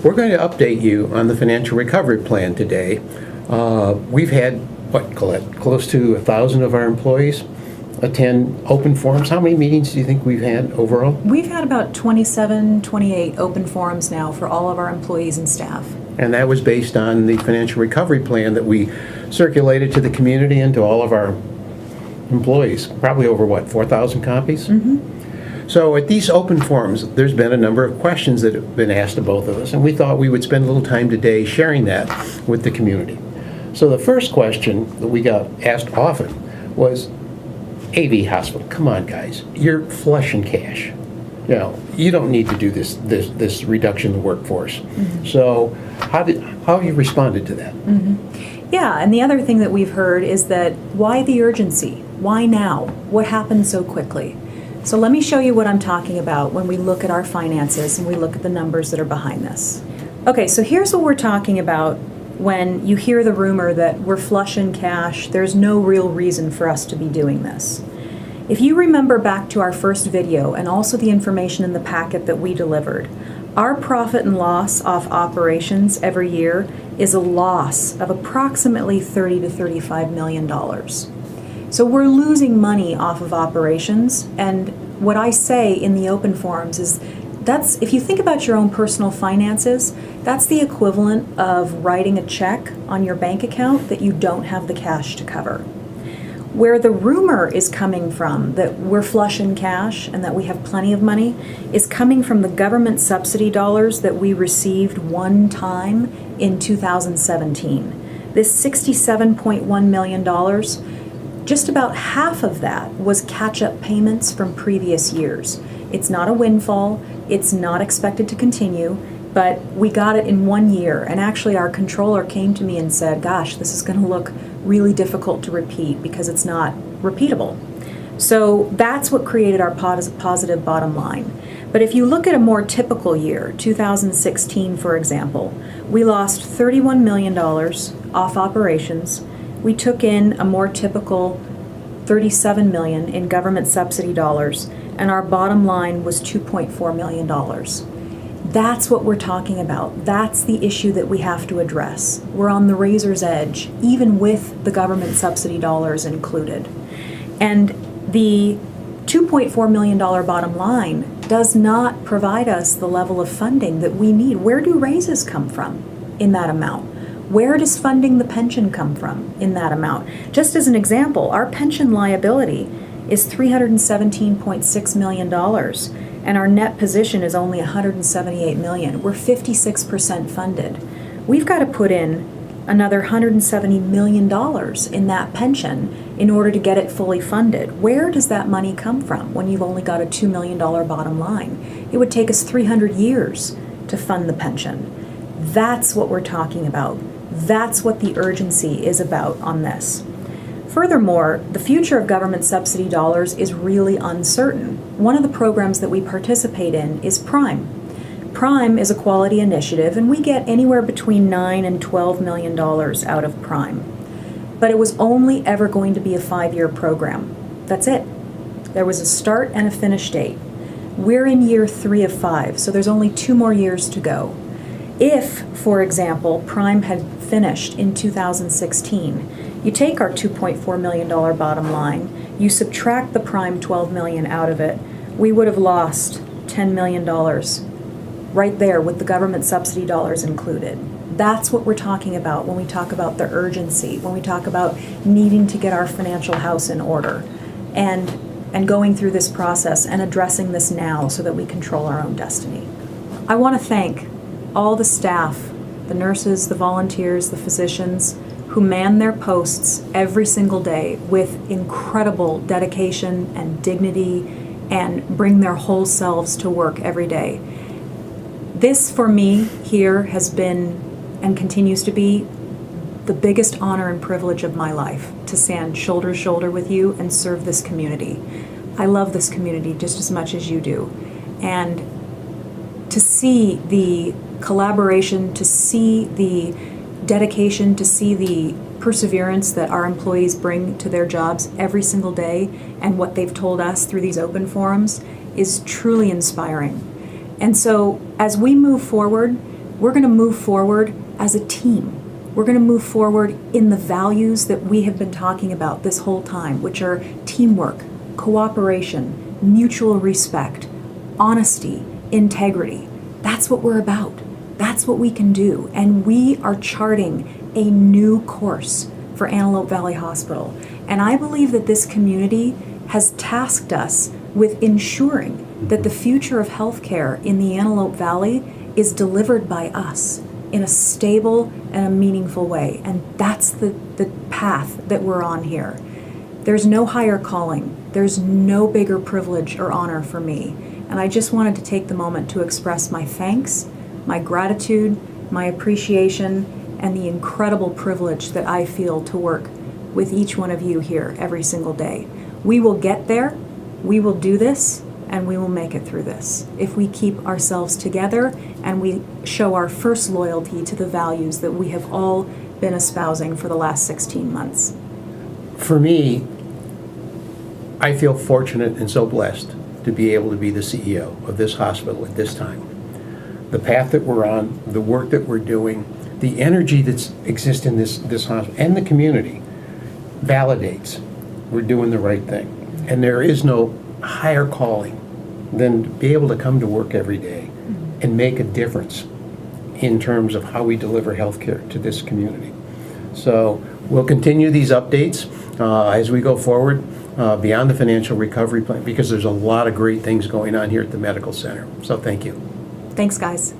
We're going to update you on the financial recovery plan today. We've had, what, Colette, close to 1,000 of our employees attend open forums. How many meetings do you think we've had overall? We've had about 27, 28 open forums now for all of our employees and staff. And that was based on the financial recovery plan that we circulated to the community and to all of our employees. Probably over, what, 4,000 copies? Mm-hmm. So at these open forums, there's been a number of questions that have been asked of both of us, and we thought we would spend a little time today sharing that with the community. So the first question that we got asked often was, AV Hospital, come on guys, you're flush in cash. You know, you don't need to do this reduction in the workforce. Mm-hmm. So how have you responded to that? Mm-hmm. Yeah, and the other thing that we've heard is that why the urgency? Why now? What happened so quickly? So let me show you what I'm talking about when we look at our finances and we look at the numbers that are behind this. Okay, so here's what we're talking about when you hear the rumor that we're flush in cash, there's no real reason for us to be doing this. If you remember back to our first video and also the information in the packet that we delivered, our profit and loss off operations every year is a loss of approximately $30 to $35 million. So we're losing money off of operations, and what I say in the open forums is that's, if you think about your own personal finances, that's the equivalent of writing a check on your bank account that you don't have the cash to cover. Where the rumor is coming from, that we're flush in cash and that we have plenty of money, is coming from the government subsidy dollars that we received one time in 2017. This $67.1 million, just about half of that was catch-up payments from previous years. It's not a windfall, it's not expected to continue, but we got it in 1 year, and actually our controller came to me and said, gosh, this is going to look really difficult to repeat because it's not repeatable. So that's what created our positive bottom line. But if you look at a more typical year, 2016 for example, we lost $31 million off operations. We took in a more typical $37 million in government subsidy dollars, and our bottom line was $2.4 million. That's what we're talking about. That's the issue that we have to address. We're on the razor's edge, even with the government subsidy dollars included. And the $2.4 million bottom line does not provide us the level of funding that we need. Where do raises come from in that amount? Where does funding the pension come from in that amount? Just as an example, our pension liability is $317.6 million, and our net position is only $178 million. We're 56% funded. We've got to put in another $170 million in that pension in order to get it fully funded. Where does that money come from when you've only got a $2 million bottom line? It would take us 300 years to fund the pension. That's what we're talking about. That's what the urgency is about on this. Furthermore, the future of government subsidy dollars is really uncertain. One of the programs that we participate in is PRIME. PRIME is a quality initiative, and we get anywhere between $9 and $12 million out of PRIME. But it was only ever going to be a 5-year program. That's it. There was a start and a finish date. We're in year 3 of 5, so there's only 2 more years to go. If, for example, PRIME had finished in 2016, you take our $2.4 million bottom line, you subtract the PRIME $12 million out of it, we would have lost $10 million right there with the government subsidy dollars included. That's what we're talking about when we talk about the urgency, when we talk about needing to get our financial house in order and going through this process and addressing this now so that we control our own destiny. I want to thank all the staff, the nurses, the volunteers, the physicians who man their posts every single day with incredible dedication and dignity and bring their whole selves to work every day. This, for me, here has been and continues to be the biggest honor and privilege of my life, to stand shoulder to shoulder with you and serve this community. I love this community just as much as you do. And to see the collaboration, to see the dedication, to see the perseverance that our employees bring to their jobs every single day and what they've told us through these open forums is truly inspiring. And so as we move forward, We're going to move forward as a team. We're going to move forward in the values that we have been talking about this whole time, which are teamwork, cooperation, mutual respect, honesty, integrity. That's what we're about. That's what we can do. And we are charting a new course for Antelope Valley Hospital. And I believe that this community has tasked us with ensuring that the future of healthcare in the Antelope Valley is delivered by us in a stable and a meaningful way. And that's the path that we're on here. There's no higher calling. There's no bigger privilege or honor for me. And I just wanted to take the moment to express my thanks, my gratitude, my appreciation, and the incredible privilege that I feel to work with each one of you here every single day. We will get there, we will do this, and we will make it through this if we keep ourselves together and we show our first loyalty to the values that we have all been espousing for the last 16 months. For me, I feel fortunate and so blessed to be able to be the CEO of this hospital at this time. The path that we're on, the work that we're doing, the energy that exists in this hospital and the community validates we're doing the right thing. And there is no higher calling than to be able to come to work every day and make a difference in terms of how we deliver healthcare to this community. So we'll continue these updates as we go forward beyond the financial recovery plan, because there's a lot of great things going on here at the medical center. So thank you. Thanks, guys.